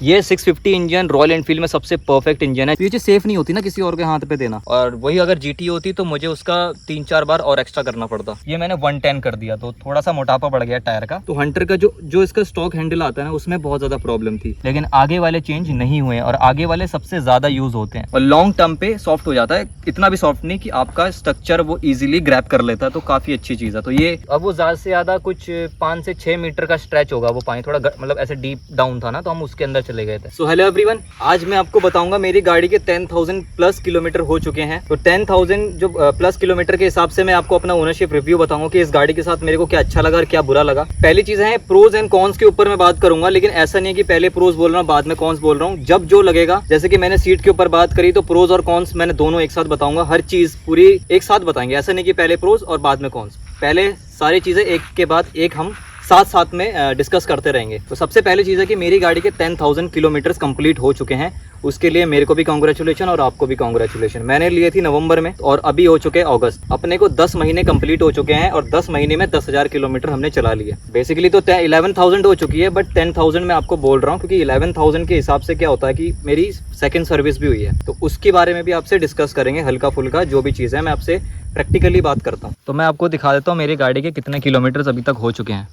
ये 650 engine royal Enfield में सबसे परफेक्ट इंजन है। ये चीज सेफ नहीं होती ना किसी और के हाथ पे देना, और वही अगर GT होती तो मुझे उसका 3-4 बार और एक्स्ट्रा करना पड़ता। ये मैंने 110 कर दिया तो थोड़ा सा मोटापा बढ़ गया टायर का। तो हंटर का जो इसका स्टॉक हैंडल आता है ना, उसमें बहुत ज्यादा प्रॉब्लम थी, लेकिन आगे वाले चेंज नहीं हुए और आगे वाले सबसे ज्यादा यूज होते हैं और लॉन्ग टर्म पे सॉफ्ट हो जाता है। इतना भी सॉफ्ट नहीं कि आपका स्ट्रक्चर वो इजीली ग्रैब कर लेता है, तो काफी अच्छी चीज है। तो ये अब वो ज्यादा से ज्यादा कुछ 5 से 6 मीटर का स्ट्रेच होगा, वो पानी थोड़ा मतलब ऐसे डीप डाउन था ना, तो हम उसके अंदर चले गए थे। सो हेलो एवरीवन, आज मैं आपको बताऊंगा मेरी गाड़ी के 10,000 प्लस किलोमीटर हो चुके हैं। तो 10,000 जो प्लस किलोमीटर के हिसाब से मैं आपको अपना ओनरशिप रिव्यू बताऊंगा कि इस गाड़ी के साथ मेरे को क्या अच्छा लगा और क्या बुरा लगा। पहली चीज है प्रोज एंड कॉन्स के ऊपर मैं बात करूंगा, लेकिन ऐसा नहीं है कि पहले प्रोज बोल रहा हूँ बाद में कॉन्स बोल रहा हूँ। जब जो लगेगा, जैसे कि मैंने सीट के ऊपर बात करी तो प्रोज और कॉन्स मैंने दोनों एक साथ बताऊंगा। हर चीज पूरी एक साथ बताएंगे, ऐसा नहीं कि पहले प्रोज और बाद में कॉन्स। पहले सारी चीजें एक के बाद एक हम साथ में डिस्कस करते रहेंगे। तो सबसे पहली चीज़ है कि मेरी गाड़ी के 10,000 किलोमीटर्स कंप्लीट हो चुके हैं। उसके लिए मेरे को भी कांग्रेचुलेशन और आपको भी कांग्रेचुलेशन। मैंने लिए थी नवंबर में और अभी हो चुके हैं अगस्त। अपने को 10 महीने कंप्लीट हो चुके हैं और 10 महीने में 10,000 किलोमीटर हमने चला लिया। बेसिकली तो 11,000 हो चुकी है, बट 10,000 मैं आपको बोल रहा हूँ क्योंकि 11,000 के हिसाब से क्या होता है कि मेरी सेकेंड सर्विस भी हुई है, तो उसके बारे में भी आपसे डिस्कस करेंगे। हल्का फुल्का जो भी चीज़ है मैं आपसे प्रैक्टिकली बात करता हूँ। तो मैं आपको दिखा देता हूँ मेरी गाड़ी के कितने किलोमीटर अभी तक हो चुके हैं।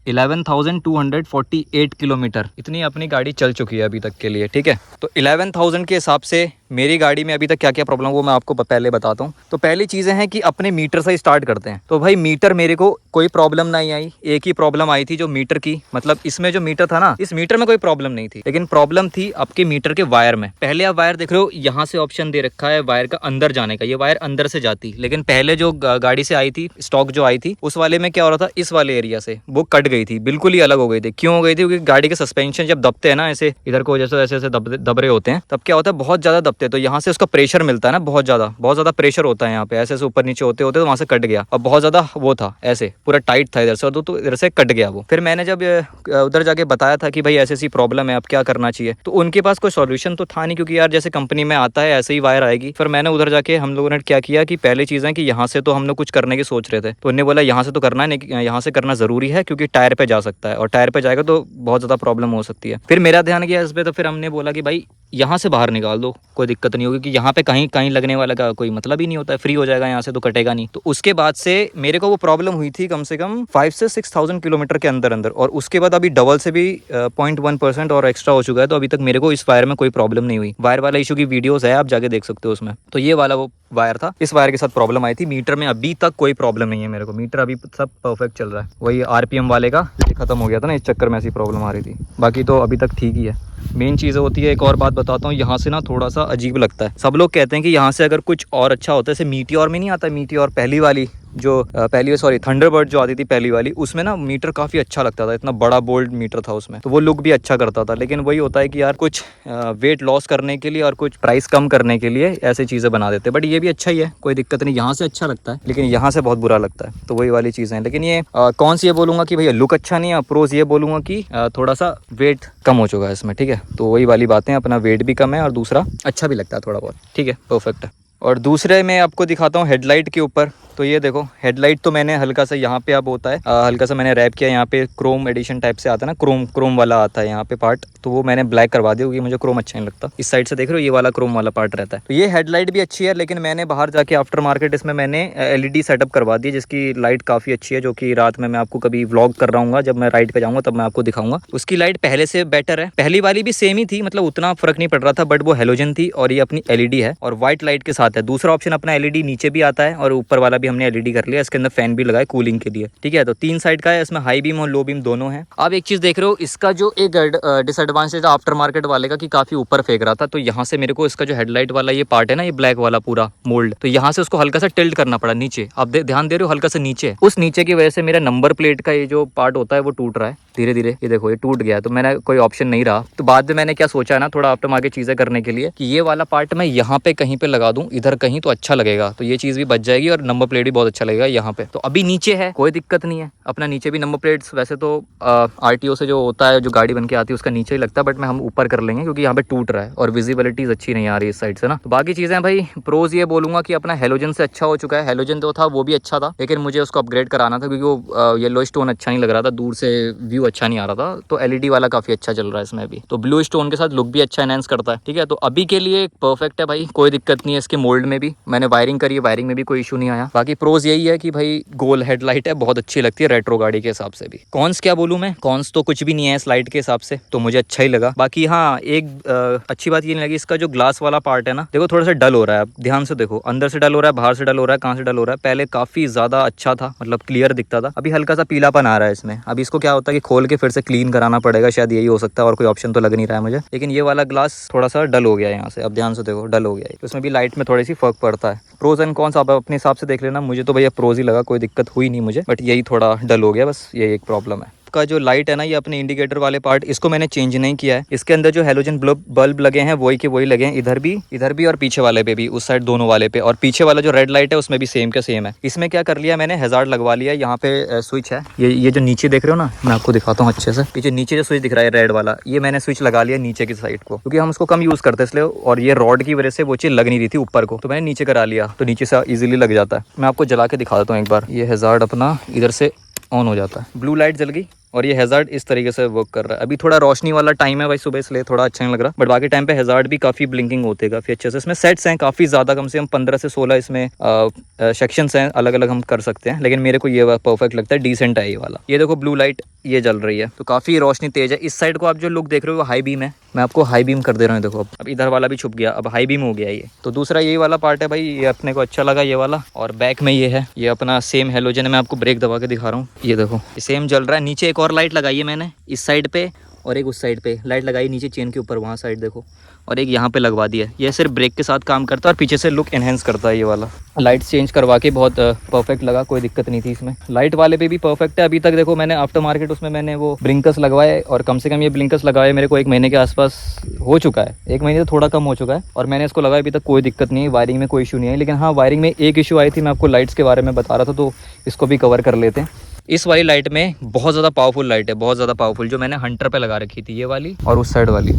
11,248 किलोमीटर इतनी अपनी गाड़ी चल चुकी है अभी तक के लिए, ठीक है। तो 11,000 के हिसाब से मेरी गाड़ी में अभी तक क्या क्या प्रॉब्लम वो मैं आपको पहले बताता हूँ। तो पहली चीज़ें हैं कि अपने मीटर से स्टार्ट करते हैं। तो भाई मीटर मेरे को कोई प्रॉब्लम नहीं आई, एक ही प्रॉब्लम आई थी जो मीटर की, मतलब इसमें जो मीटर था ना, इस मीटर में कोई प्रॉब्लम नहीं थी, लेकिन प्रॉब्लम थी आपके मीटर के वायर में। पहले आप वायर देख रहे हो, यहाँ से ऑप्शन दे रखा है वायर का अंदर जाने का, ये वायर अंदर से जाती, लेकिन पहले जो गाड़ी से आई थी, स्टॉक जो आई थी, उस वाले में क्या हो रहा था, इस वाले एरिया से वो कट गई थी, बिल्कुल ही अलग हो गई थी। क्यों हो गई थी? क्योंकि गाड़ी के सस्पेंशन जब दबते हैं ना, ऐसे इधर को जैसे ऐसे ऐसे दब रहे होते हैं, तब क्या होता है, बहुत ज्यादा दबते हैं, तो यहाँ से उसका प्रेशर मिलता है ना, बहुत ज्यादा प्रेशर होता है यहाँ पे, ऐसे ऊपर नीचे होते होते तो वहां से कट गया और बहुत ज्यादा वो था, ऐसे पूरा टाइट था इधर से, तो इधर से कट गया वो। फिर मैंने जब उधर जाके बताया था कि भाई ऐसी ऐसी प्रॉब्लम है, अब क्या करना चाहिए, तो उनके पास कोई सॉल्यूशन तो था नहीं, क्योंकि यार जैसे कंपनी में आता है ऐसे ही वायर आएगी। फिर मैंने उधर जाके हम लोगों ने क्या किया कि पहली चीज़ है कि यहाँ से तो हम लोग कुछ करने की सोच रहे थे, तो उन्होंने बोला यहाँ से तो करना है, यहाँ से करना जरूरी है क्योंकि टायर पे जा सकता है और टायर पे जाएगा तो बहुत ज़्यादा प्रॉब्लम हो सकती है। फिर मेरा ध्यान गया इस पर, तो फिर हमने बोला कि भाई यहाँ से बाहर निकाल दो, कोई दिक्कत नहीं होगी, कि यहाँ पे कहीं कहीं लगने वाला का कोई मतलब ही नहीं होता है, फ्री हो जाएगा यहाँ से तो कटेगा नहीं। तो उसके बाद से मेरे को वो प्रॉब्लम हुई थी कम से कम 5 से 6,000 किलोमीटर के अंदर, और उसके बाद अभी डबल से भी 0.1% और एक्स्ट्रा हो चुका है। तो अभी तक मेरे को इस वायर में कोई प्रॉब्लम नहीं हुई। वायर वाला इशू की वीडियोस है, आप जाके देख सकते हो उसमें। तो ये वाला वो वायर था, इस वायर के साथ प्रॉब्लम आई थी। मीटर में अभी तक कोई प्रॉब्लम नहीं है मेरे को, मीटर अभी सब परफेक्ट चल रहा है। वही RPM वाले का खत्म हो गया था ना, इस चक्कर में ऐसी प्रॉब्लम आ रही थी, बाकी तो अभी तक ठीक ही है। मेन चीज़ होती है, एक और बात बताता हूँ, यहाँ से ना थोड़ा सा अजीब लगता है। सब लोग कहते हैं कि यहाँ से अगर कुछ और अच्छा होता है, जैसे मीटियोर में नहीं आता, मीटियोर पहली वाली जो थंडरबर्ड जो आती थी पहली वाली, उसमें ना मीटर काफ़ी अच्छा लगता था, इतना बड़ा बोल्ड मीटर था उसमें, तो वो लुक भी अच्छा करता था। लेकिन वही होता है कि यार कुछ वेट लॉस करने के लिए और कुछ प्राइस कम करने के लिए ऐसी चीज़ें बना देते हैं। बट ये भी अच्छा ही है, कोई दिक्कत नहीं, यहाँ से अच्छा लगता है लेकिन यहाँ से बहुत बुरा लगता है। तो वही वाली चीज़ें हैं। लेकिन ये कौन सी ये बोलूँगा कि भैया लुक अच्छा नहीं है, प्रोज ये बोलूँगा कि थोड़ा सा वेट कम हो चुका है इसमें, ठीक है। तो वही वाली बातें, अपना वेट भी कम है और दूसरा अच्छा भी लगता है थोड़ा बहुत, ठीक है, परफेक्ट है। और दूसरे मैं आपको दिखाता हूँ हेडलाइट के ऊपर। तो ये देखो हेडलाइट तो मैंने हल्का सा यहाँ पे अब होता है, हल्का सा मैंने रैप किया, यहाँ पे क्रोम एडिशन टाइप से आता है ना, क्रोम वाला आता है यहाँ पे पार्ट, तो वो मैंने ब्लैक करवा दिया क्योंकि मुझे क्रोम अच्छा नहीं लगता। इस साइड से देख रहे हो, ये वाला क्रोम वाला पार्ट रहता है। तो ये हेडलाइट भी अच्छी है, लेकिन मैंने बाहर जाके आफ्टर मार्केट इसमें मैंने LED सेटअप करवा दी, जिसकी लाइट काफ़ी अच्छी है, जो कि रात में मैं आपको कभी व्लॉग कर रहा हूँ, जब मैं राइड पे जाऊँगा तब मैं आपको दिखाऊंगा। उसकी लाइट पहले से बेटर है, पहली वाली भी सेम ही थी, मतलब उतना फर्क नहीं पड़ रहा था, बट वो हेलोजन थी और ये अपनी LED है और व्हाइट लाइट के साथ है। दूसरा ऑप्शन अपना LED नीचे भी आता है और ऊपर वाला भी हमने LED कर लिया, इसके अंदर फैन भी लगाए कूलिंग के लिए, ठीक है। तो 3 साइड का है, इसमें हाई बीम और लो बीम दोनों है। आप एक चीज देख रहे हो, इसका जो एक डिसएडवांटेज आफ्टर मार्केट वाले का कि काफी ऊपर फेंक रहा था, तो यहाँ से मेरे को इसका जो हेडलाइट वाला ये पार्ट है ना, ये ब्लैक वाला पूरा मोल्ड, तो यहाँ से उसको हल्का सा टिल्ट करना पड़ा नीचे। आप ध्यान दे रहे हो, हल्का सा नीचे, उस नीचे की वजह से मेरा नंबर प्लेट का ये जो पार्ट होता है वो टूट रहा है धीरे धीरे। ये देखो ये टूट गया, तो मैंने कोई ऑप्शन नहीं रहा, तो बाद में मैंने क्या सोचा है ना, थोड़ा आफ्टर मार्केट चीजें करने के लिए, कि ये वाला पार्ट मैं यहाँ पे कहीं पे लगा दूं, इधर कहीं, तो अच्छा लगेगा, तो ये चीज भी बच जाएगी और नंबर प्लेट भी बहुत अच्छा लगेगा यहाँ पे। तो अभी नीचे है, कोई दिक्कत नहीं है, अपना नीचे भी नंबर प्लेट्स वैसे तो RTO से जो होता है, जो गाड़ी बन के आती है उसका नीचे ही लगता है, बट मैं हम ऊपर कर लेंगे क्योंकि यहाँ पे टूट रहा है और विजिबिलिटीज अच्छी नहीं आ रही इस साइड से ना। तो बाकी चीजें भाई प्रोज ये बोलूंगा कि अपना हेलोजन से अच्छा हो चुका है। हेलोजन जो था वो भी अच्छा था, लेकिन मुझे उसको अपग्रेड कराना था क्योंकि वो येलो स्टोन अच्छा नहीं लग रहा था, दूर से व्यू अच्छा नहीं आ रहा था, तो LED वाला काफ़ी अच्छा चल रहा है इसमें भी। तो ब्लू स्टोन के साथ लुक भी अच्छा एनहांस करता है, ठीक है। तो अभी के लिए परफेक्ट है भाई, कोई दिक्कत नहीं है इसके मोल्ड में भी। मैंने वायरिंग करी है, वायरिंग में भी कोई इशू नहीं आया। बाकी प्रोज यही है कि भाई गोल हेडलाइट है, बहुत अच्छी लगती है रेट्रो गाड़ी के हिसाब से भी। कॉन्स क्या बोलूँ मैं, कॉन्स तो कुछ भी नहीं है इस लाइट के हिसाब से, तो मुझे अच्छा ही लगा। बाकी हाँ, एक अच्छी बात ये नहीं लगी, इसका जो ग्लास वाला पार्ट है ना, देखो थोड़ा सा डल हो रहा है। आप ध्यान से देखो, अंदर से डल हो रहा है, बाहर से डल हो रहा है, कहाँ से डल हो रहा है। पहले काफी ज्यादा अच्छा था, मतलब क्लियर दिखता था, अभी हल्का सा पीलापन आ रहा है इसमें। अभी इसको क्या होता है कि खोल के फिर से क्लीन कराना पड़ेगा, शायद यही हो सकता है, और कोई ऑप्शन तो लग नहीं रहा है मुझे। लेकिन ये वाला ग्लास थोड़ा सा डल हो गया है यहाँ से, अब ध्यान से देखो डल हो गया है, तो इसमें भी लाइट में थोड़ी सी फर्क पड़ता है। प्रोज एंड कॉन्स आप अपने हिसाब से देख लेना, मुझे तो भैया प्रोज ही लगा, कोई दिक्कत हुई नहीं मुझे, बट यही थोड़ा डल हो गया, बस यही एक प्रॉब्लम है। का जो लाइट है ना, ये अपने इंडिकेटर वाले पार्ट, इसको मैंने चेंज नहीं किया है। इसके अंदर जो हेलोजन बल्ब लगे हैं वही के वही लगे हैं, इधर भी और पीछे वाले पे भी, उस साइड दोनों वाले पे। और पीछे वाला जो रेड लाइट है उसमें भी सेम का सेम है। इसमें क्या कर लिया मैंने, हैजार्ड लगवा लिया। यहाँ पे स्विच है, ये जो नीचे देख रहे हो ना, मैं आपको दिखाता हूँ अच्छे से। पीछे नीचे जो स्विच दिख रहा है रेड वाला, ये मैंने स्विच लगा लिया नीचे की साइड को, क्योंकि हम उसको कम यूज करते इसलिए, और ये रॉड की वजह से वो चीज लग नहीं रही थी ऊपर को, तो मैंने नीचे करा लिया, तो नीचे से इजीली लग जाता है। मैं आपको जला के दिखा देता हूँ एक बार। ये हैजार्ड अपना इधर से ऑन हो जाता है, ब्लू लाइट जल गई और ये हैजार्ड इस तरीके से वर्क कर रहा है। अभी थोड़ा रोशनी वाला टाइम है भाई सुबह, इसलिए थोड़ा अच्छा नहीं लग रहा, बट बाकी टाइम पे हैजार्ड भी काफ़ी ब्लिंकिंग होते हैं काफ़ी अच्छे से। इसमें सेट्स हैं काफ़ी ज़्यादा, कम से कम 15 से 16 इसमें सेक्शंस हैं, अलग अलग हम कर सकते हैं, लेकिन मेरे को ये परफेक्ट लगता है, डिसेंट है ये वाला। ये देखो ब्लू लाइट ये जल रही है, तो काफ़ी रोशनी तेज है। इस साइड को आप जो लुक देख रहे हो वो हाई बीम है, मैं आपको हाई बीम कर दे रहा हूँ। देखो अब इधर वाला भी छुप गया, अब हाई बीम हो गया ये। तो दूसरा यही वाला पार्ट है भाई, ये अपने को अच्छा लगा ये वाला। और बैक में ये है, ये अपना सेम हेलोजन है, मैं आपको ब्रेक दबा के दिखा रहा हूँ, ये देखो ये सेम जल रहा है। नीचे एक और लाइट लगाई है मैंने इस साइड पे, और एक उस साइड पे लाइट लगाई नीचे चेन के ऊपर, वहाँ साइड देखो, और एक यहाँ पे लगवा दिया है। ये सिर्फ ब्रेक के साथ काम करता है और पीछे से लुक एनहेंस करता है ये वाला। लाइट चेंज करवा के बहुत परफेक्ट लगा, कोई दिक्कत नहीं थी इसमें। लाइट वाले पे भी परफेक्ट है। अभी तक देखो मैंने आफ्टर मार्केट उसमें मैंने वो ब्लिंकर्स लगवाए, और कम से कम ये ब्लिंकर्स लगाए मेरे को 1 महीने के आसपास हो चुका है, 1 महीने तो थोड़ा कम हो चुका है, और मैंने इसको लगाया अभी तक कोई दिक्कत नहीं है, वायरिंग में कोई इशू नहीं है। लेकिन हाँ, वायरिंग में एक इशू आई थी, मैं आपको लाइट्स के बारे में बता रहा था, तो इसको भी कवर कर लेते हैं। इस वाली लाइट में बहुत ज़्यादा पावरफुल लाइट है, बहुत ज़्यादा पावरफुल, जो मैंने हंटर पे लगा रखी थी, ये वाली और उस साइड वाली,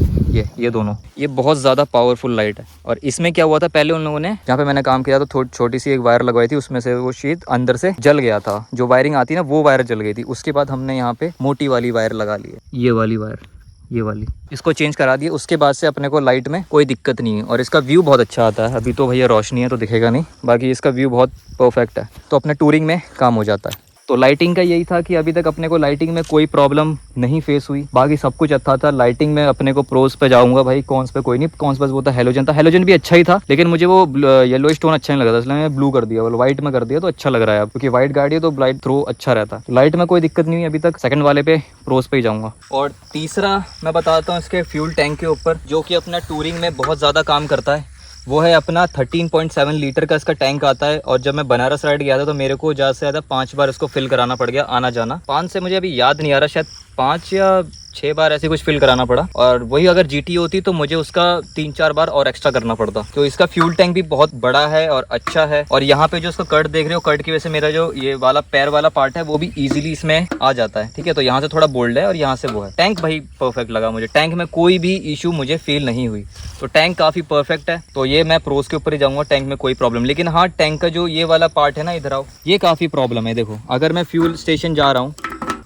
ये दोनों, ये बहुत ज़्यादा पावरफुल लाइट है। और इसमें क्या हुआ था, पहले उन लोगों ने जहाँ पे मैंने काम किया तो छोटी सी एक वायर लगवाई थी, उसमें से वो शीट अंदर से जल गया था, जो वायरिंग आती है ना वो वायर जल गई थी। उसके बाद हमने यहाँ पे मोटी वाली वायर लगा ली है, ये वाली वायर, ये वाली, इसको चेंज करा दिया। उसके बाद से अपने को लाइट में कोई दिक्कत नहीं है, और इसका व्यू बहुत अच्छा आता है। अभी तो भैया रोशनी है तो दिखेगा नहीं, बाकी इसका व्यू बहुत परफेक्ट है, तो अपने टूरिंग में काम हो जाता है। तो लाइटिंग का यही था कि अभी तक अपने को लाइटिंग में कोई प्रॉब्लम नहीं फेस हुई, बाकी सब कुछ अच्छा था। लाइटिंग में अपने को प्रोज पे जाऊंगा भाई, कॉन्स पे कोई नहीं। कॉन्स बस वो था हेलोजन था, हेलोजन भी अच्छा ही था, लेकिन मुझे वो येलो स्टोन अच्छा नहीं लगा था, इसलिए मैं ब्लू कर दिया, व्हाइट में कर दिया तो अच्छा लग रहा है अब, क्योंकि व्हाइट गाड़ी है तो लाइट थ्रो अच्छा रहता है। लाइट में कोई दिक्कत नहीं हुई अभी तक, सेकंड वाले पे प्रोज पे ही जाऊंगा। और तीसरा मैं बताता हूँ इसके फ्यूल टैंक के ऊपर, जो कि अपना टूरिंग में बहुत ज़्यादा काम करता है, वो है अपना 13.7 लीटर का इसका टैंक आता है। और जब मैं बनारस राइड गया था तो मेरे को ज़्यादा से ज़्यादा 5 बार इसको फिल कराना पड़ गया, आना जाना। 5 से मुझे अभी याद नहीं आ रहा, शायद 5 या 6 बार ऐसे कुछ फिल कराना पड़ा। और वही अगर GT होती तो मुझे उसका 3-4 बार और एक्स्ट्रा करना पड़ता। तो इसका फ्यूल टैंक भी बहुत बड़ा है और अच्छा है। और यहाँ पे जो इसका कट देख रहे हो, कट की वजह से मेरा जो ये वाला पैर वाला पार्ट है वो भी इजीली इसमें आ जाता है, ठीक है। तो यहाँ से थोड़ा बोल्ड है और यहाँ से वो है। टैंक भाई परफेक्ट लगा मुझे, टैंक में कोई भी इशू मुझे फील नहीं हुई, तो टैंक काफ़ी परफेक्ट है। तो ये मैं प्रोज के ऊपर ही जाऊँगा, टैंक में कोई प्रॉब्लम। लेकिन हाँ, टैंक का जो ये वाला पार्ट है ना, इधर आओ, ये काफ़ी प्रॉब्लम है। देखो अगर मैं फ्यूल स्टेशन जा रहा हूँ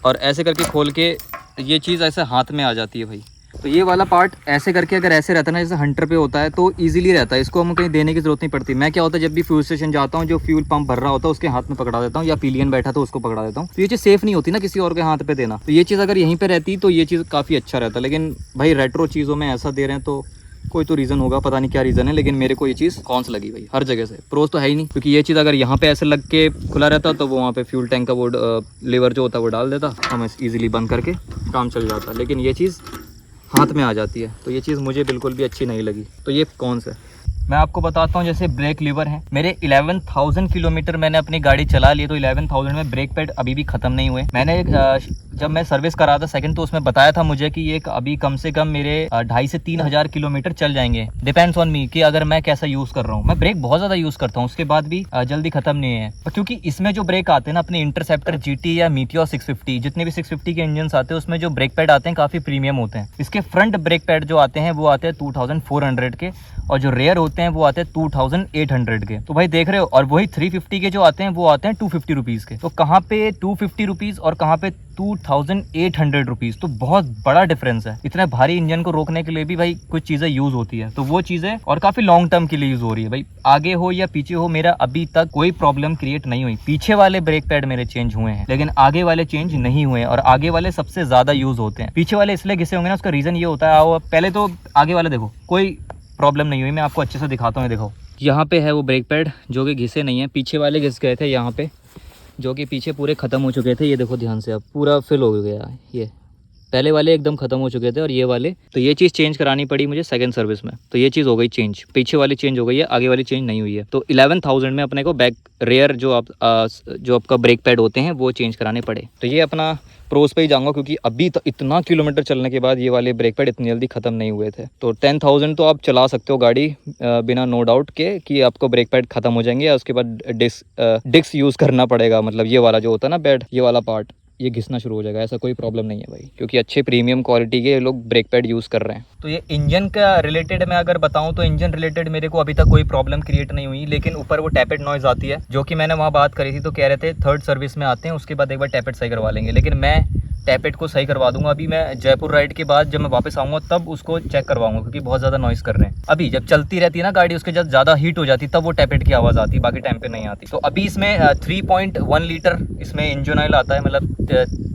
और ऐसे करके खोल के, ये चीज़ ऐसे हाथ में आ जाती है भाई, तो ये वाला पार्ट ऐसे करके अगर ऐसे रहता है ना, जैसे हंटर पे होता है, तो इजीली रहता है, इसको हम कहीं देने की जरूरत नहीं पड़ती। मैं क्या होता है, जब भी फ्यूल स्टेशन जाता हूँ, जो फ्यूल पंप भर रहा होता है उसके हाथ में पकड़ा देता हूँ, या पिलियन बैठा तो उसको पकड़ा देता हूँ। तो ये चीज़ सेफ नहीं होती ना किसी और के हाथ पे देना, तो ये चीज़ अगर यहीं पे रहती तो ये चीज़ काफ़ी अच्छा रहता। लेकिन भाई रेट्रो चीज़ों में ऐसा दे रहे हैं, तो कोई तो रीज़न होगा, पता नहीं क्या रीज़न है, लेकिन मेरे को ये चीज़ कौन सा लगी भाई हर जगह से। प्रोज तो है ही नहीं, क्योंकि ये चीज़ अगर यहाँ पे ऐसे लग के खुला रहता तो वो वहाँ पे फ्यूल टैंक का वो लीवर जो होता है वो डाल देता, हम इजीली बंद करके काम चल जाता। लेकिन ये चीज़ हाथ में आ जाती है, तो ये चीज़ मुझे बिल्कुल भी अच्छी नहीं लगी। तो ये कौन सा मैं आपको बताता हूँ, जैसे ब्रेक लीवर है, मेरे 11,000 किलोमीटर मैंने अपनी गाड़ी चला ली, तो 11,000 में ब्रेक पैड अभी भी ख़त्म नहीं हुए। मैंने जब मैं सर्विस करा था सेकंड, तो उसमें बताया था मुझे कि ये अभी कम से कम मेरे 2,500 से 3,000 किलोमीटर चल जाएंगे, डिपेंड्स ऑन मी कि अगर मैं कैसा यूज़ कर रहा हूँ। मैं ब्रेक बहुत ज़्यादा यूज़ करता हूँ, उसके बाद भी जल्दी ख़त्म नहीं है, क्योंकि इसमें जो ब्रेक आते हैं ना, अपने इंटरसेप्टर GT या मीटियोर 650, जितने भी 650 के इंजन आते हैं, उसमें जो ब्रेक पैड आते हैं काफ़ी प्रीमियम होते हैं। इसके फ्रंट ब्रेक पैड जो आते हैं वो आते हैं 2,400 के, और जो रेयर होते होते हैं वो आते हैं 2800 के। तो भाई देख रहे हो, और वही 350 के जो आते हैं वो आते हैं 250 रुपीज़ के। तो कहाँ पे 250 रुपीज़ और कहाँ पे 2800 रुपीज़, तो बहुत बड़ा डिफरेंस है। इतने भारी इंजन को रोकने के लिए भी भाई कुछ चीज़ें यूज़ होती है, तो वो चीज़ें और काफ़ी लॉन्ग टर्म के लिए यूज़ हो रही है। भाई आगे हो या पीछे हो, मेरा अभी तक कोई प्रॉब्लम क्रिएट नहीं हुई। पीछे वाले ब्रेक पैड मेरे चेंज हुए हैं लेकिन आगे वाले चेंज नहीं हुए हैं, और आगे वाले सबसे ज़्यादा यूज़ होते हैं। पीछे वाले इसलिए घिसे होंगे ना, उसका रीज़न ये होता है, आओ पहले तो आगे वाले देखो, कोई प्रॉब्लम नहीं हुई। मैं आपको अच्छे से दिखाता हूँ, देखो यहाँ पे है वो ब्रेक पैड जो कि घिसे नहीं है। पीछे वाले घिस गए थे यहाँ पे, जो कि पीछे पूरे ख़त्म हो चुके थे। ये देखो ध्यान से, अब पूरा फिल हो गया। ये पहले वाले एकदम ख़त्म हो चुके थे और ये वाले, तो ये चीज़ चेंज करानी पड़ी मुझे सेकंड सर्विस में। तो ये चीज़ हो गई चेंज, पीछे वाली चेंज हो गई है, आगे वाली चेंज नहीं हुई है। तो 11,000 में अपने को बैक रेयर जो आपका ब्रेक पैड होते हैं वो चेंज कराने पड़े। तो ये अपना प्रोस पे ही जाऊँगा, क्योंकि अभी तो इतना किलोमीटर चलने के बाद ये वाले ब्रेक पैड इतनी जल्दी ख़त्म नहीं हुए थे। तो 10,000 तो आप चला सकते हो गाड़ी बिना नो डाउट के कि आपको ब्रेक पैड ख़त्म हो जाएंगे, या उसके बाद डिस्क यूज़ करना पड़ेगा। मतलब ये वाला जो होता है ना पैड, ये वाला पार्ट ये घिसना शुरू हो जाएगा। ऐसा कोई प्रॉब्लम नहीं है भाई, क्योंकि अच्छे प्रीमियम क्वालिटी के लोग ब्रेक पैड यूज़ कर रहे हैं। तो ये इंजन का रिलेटेड मैं अगर बताऊं तो इंजन रिलेटेड मेरे को अभी तक कोई प्रॉब्लम क्रिएट नहीं हुई, लेकिन ऊपर वो टैपेड नॉइज़ आती है, जो कि मैंने वहाँ बात करी थी। तो कह रहे थे थर्ड सर्विस में आते हैं, उसके बाद एक बार टैपेड सही करवा लेंगे, लेकिन मैं टैपेड को सही करवा दूंगा। अभी मैं जयपुर राइड के बाद जब मैं वापस आऊँगा तब उसको चेक करवाऊंगा, क्योंकि बहुत ज़्यादा नॉइज़ कर रहे हैं। अभी जब चलती रहती है ना गाड़ी, उसके जब ज़्यादा हीट हो जाती है तब वो टैपेड की आवाज़ आती है, बाकी टाइम पे नहीं आती। तो अभी इसमें 3.1 लीटर इसमें इंजन ऑयल आता है, मतलब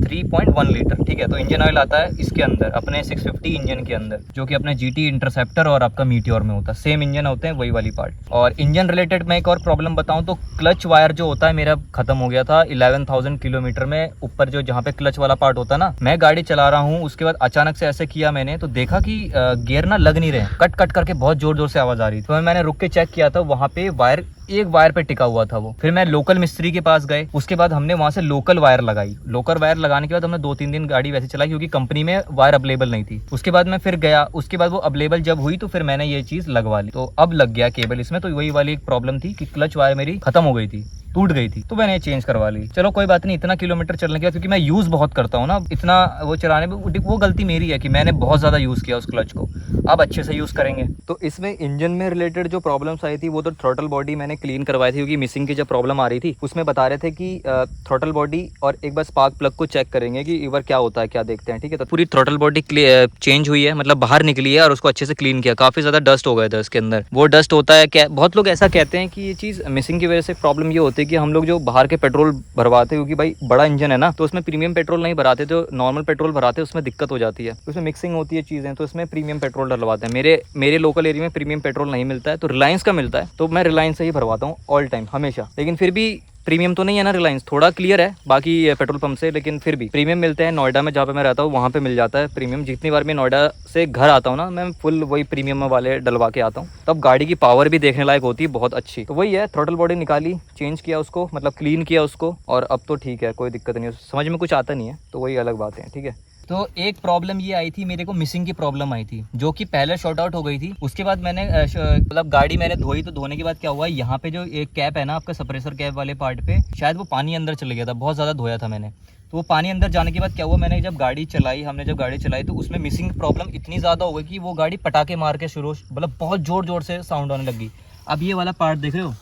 3.1 लीटर, ठीक है। तो इंजन ऑयल आता है इसके अंदर अपने 650 इंजन के अंदर, जो कि अपने GT इंटरसेप्टर और आपका मीटियोर में होता है। सेम इंजन होते हैं, वही वाली पार्ट। और इंजन रिलेटेड मैं एक और प्रॉब्लम बताऊं तो क्लच वायर जो होता है मेरा खत्म हो गया था 11,000 किलोमीटर में। ऊपर जो जहाँ पे क्लच वाला पार्ट होता है ना, मैं गाड़ी चला रहा हूँ, उसके बाद अचानक से ऐसे किया मैंने, तो देखा कि गियर ना लग नहीं रहे, कट कट करके बहुत जोर जोर से आवाज आ रही थी। तो मैंने रुक के चेक किया था, वहाँ पे वायर एक वायर पे टिका हुआ था वो। फिर मैं लोकल मिस्त्री के पास गए, उसके बाद हमने वहाँ से लोकल वायर लगाई। लोकल वायर लगाने के बाद हमने 2-3 दिन गाड़ी वैसे चलाई, क्योंकि कंपनी में वायर अवेलेबल नहीं थी। उसके बाद मैं फिर गया, उसके बाद वो अवेलेबल जब हुई तो फिर मैंने ये चीज़ लगवा ली। तो अब लग गया केबल इसमें। तो वही वाली एक प्रॉब्लम थी कि क्लच वायर मेरी खत्म हो गई थी, टूट गई थी, तो मैंने चेंज करवा ली। चलो कोई बात नहीं, इतना किलोमीटर चलने के बाद, क्योंकि मैं यूज़ बहुत करता हूँ ना, इतना वो चलाने में वो गलती मेरी है कि मैंने बहुत ज़्यादा यूज़ किया उस क्लच को। अब अच्छे से यूज़ करेंगे। तो इसमें इंजन में रिलेटेड जो प्रॉब्लम्स आई थी वो तो थ्रोटल बॉडी मैंने क्लीन करवाई थी, क्योंकि मिसिंग की जब प्रॉब्लम आ रही थी उसमें बता रहे थे कि थ्रोटल बॉडी और एक बार स्पार्क प्लग को चेक करेंगे कि एक बार क्या होता है, क्या देखते हैं, ठीक है। तो पूरी थ्रोटल बॉडी चेंज हुई है, मतलब बाहर निकली है, और उसको अच्छे से क्लीन किया। काफ़ी ज़्यादा डस्ट हो गया था इसके अंदर। वो डस्ट होता है क्या, बहुत लोग ऐसा कहते हैं कि ये चीज़ मिसिंग की वजह से प्रॉब्लम ये होती है कि हम लोग जो बाहर के पेट्रोल भरवाते हैं, क्योंकि भाई बड़ा इंजन है ना, तो उसमें प्रीमियम पेट्रोल नहीं भराते, जो नॉर्मल पेट्रोल भराते हैं उसमें दिक्कत हो जाती है। उसमें मिक्सिंग होती है चीज़ें, तो इसमें प्रीमियम पेट्रोल डलवाते हैं। मेरे लोकल एरिया में प्रीमियम पेट्रोल नहीं मिलता है, तो रिलायंस का मिलता है, तो मैं रिलायंस से ही भरवाता हूँ ऑल टाइम हमेशा। लेकिन फिर भी प्रीमियम तो नहीं है ना रिलायंस, थोड़ा क्लियर है बाकी पेट्रोल पंप से, लेकिन फिर भी प्रीमियम मिलते हैं। नोएडा में जहाँ पे मैं रहता हूँ वहाँ पे मिल जाता है प्रीमियम। जितनी बार मैं नोएडा से घर आता हूँ ना, मैं फुल वही प्रीमियम वाले डलवा के आता हूँ, तब गाड़ी की पावर भी देखने लायक होती है, बहुत अच्छी। तो वही है, थ्रोटल बॉडी निकाली, चेंज किया उसको, मतलब क्लीन किया उसको, और अब तो ठीक है, कोई दिक्कत नहीं है। समझ में कुछ आता नहीं है, तो वही अलग बात है, ठीक है। तो एक प्रॉब्लम ये आई थी मेरे को, मिसिंग की प्रॉब्लम आई थी, जो कि पहले शॉर्ट आउट हो गई थी। उसके बाद मैंने मतलब गाड़ी मैंने धोई, तो धोने के बाद क्या हुआ, यहाँ पे जो एक कैप है ना आपका सप्रेसर कैप वाले पार्ट पे, शायद वो पानी अंदर चले गया था, बहुत ज़्यादा धोया था मैंने। तो वो पानी अंदर जाने के बाद क्या हुआ, मैंने जब गाड़ी चलाई, तो उसमें मिसिंग प्रॉब्लम इतनी ज़्यादा हो गई कि वो गाड़ी पटाखे मार के शुरू, मतलब बहुत ज़ोर ज़ोर से साउंड आने लगी। अब ये वाला पार्ट देख रहे हो,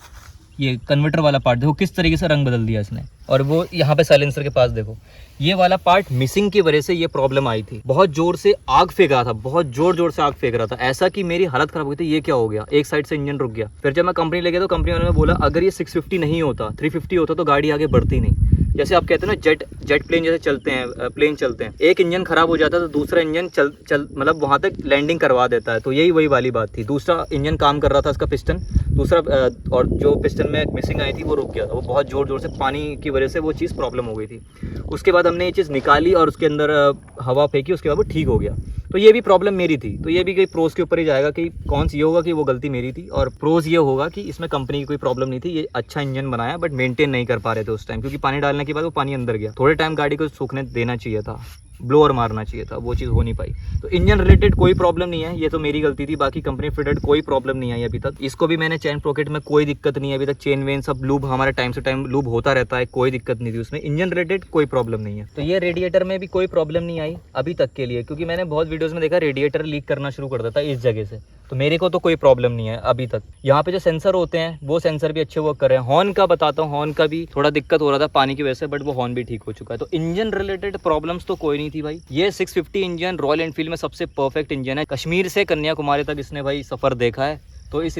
ये कन्वर्टर वाला पार्ट देखो किस तरीके से रंग बदल दिया इसने। और वो यहाँ पे साइलेंसर के पास देखो, ये वाला पार्ट मिसिंग की वजह से ये प्रॉब्लम आई थी। बहुत जोर से आग फेंक रहा था, बहुत जोर जोर से आग फेंक रहा था, ऐसा कि मेरी हालत खराब हो गई थी। ये क्या हो गया, एक साइड से इंजन रुक गया। फिर जब मैं कंपनी ले गया तो कंपनी वाले ने बोला अगर ये 650 नहीं होता, 350 होता तो गाड़ी आगे बढ़ती नहीं। जैसे आप कहते हैं ना जेट प्लेन जैसे चलते हैं, प्लेन चलते हैं, एक इंजन खराब हो जाता है तो दूसरा इंजन चल मतलब वहाँ तक लैंडिंग करवा देता है। तो यही वही वाली बात थी। दूसरा इंजन काम कर रहा था, उसका पिस्टन दूसरा, और जो पिस्टन में मिसिंग आई थी वो रुक गया था। वो बहुत जोर जोर से पानी की वजह से वो चीज़ प्रॉब्लम हो गई थी। उसके बाद हमने ये चीज़ निकाली और उसके अंदर हवा फेंकी, उसके बाद वो ठीक हो गया। तो ये भी प्रॉब्लम मेरी थी। तो ये भी कहीं प्रोज के ऊपर ही जाएगा कि कौन सी ये होगा कि वो गलती मेरी थी, और प्रोज ये होगा कि इसमें कंपनी की कोई प्रॉब्लम नहीं थी। ये अच्छा इंजन बनाया, बट मेंटेन नहीं कर पा रहे थे उस टाइम, क्योंकि पानी डालने के बाद वो पानी अंदर गया। थोड़े टाइम गाड़ी को सूखने देना चाहिए था, ब्लोअर मारना चाहिए था, वो चीज़ हो नहीं पाई। तो इंजन रिलेटेड कोई प्रॉब्लम नहीं है, ये तो मेरी गलती थी। बाकी कंपनी फिटेड कोई प्रॉब्लम नहीं आई अभी तक। इसको भी मैंने चेन पॉकेट में कोई दिक्कत नहीं है अभी तक। चेन वेन सब लूब हमारा टाइम से टाइम लूब होता रहता है, कोई दिक्कत नहीं थी उसमें। इंजन रिलेटेड कोई प्रॉब्लम नहीं है। तो ये रेडिएटर में भी कोई प्रॉब्लम नहीं आई अभी तक के लिए, क्योंकि मैंने बहुत वीडियोज़ में देखा रेडिएटर लीक करना शुरू कर देता है इस जगह से। तो मेरे को तो कोई प्रॉब्लम नहीं है अभी तक। यहाँ पे जो सेंसर होते हैं वो सेंसर भी अच्छे वर्क कर रहे हैं। हॉर्न का बताता हूँ, हॉर्न का भी थोड़ा दिक्कत हो रहा था पानी की वजह से, बट वो हॉर्न भी ठीक हो चुका है। तो इंजन रिलेटेड प्रॉब्लम्स तो कोई नहीं थी भाई। ये 650 इंजन रॉयल एनफील्ड में सबसे परफेक्ट इंजन है। कश्मीर से कन्याकुमारी तक इसने भाई सफ़र देखा है, तो इस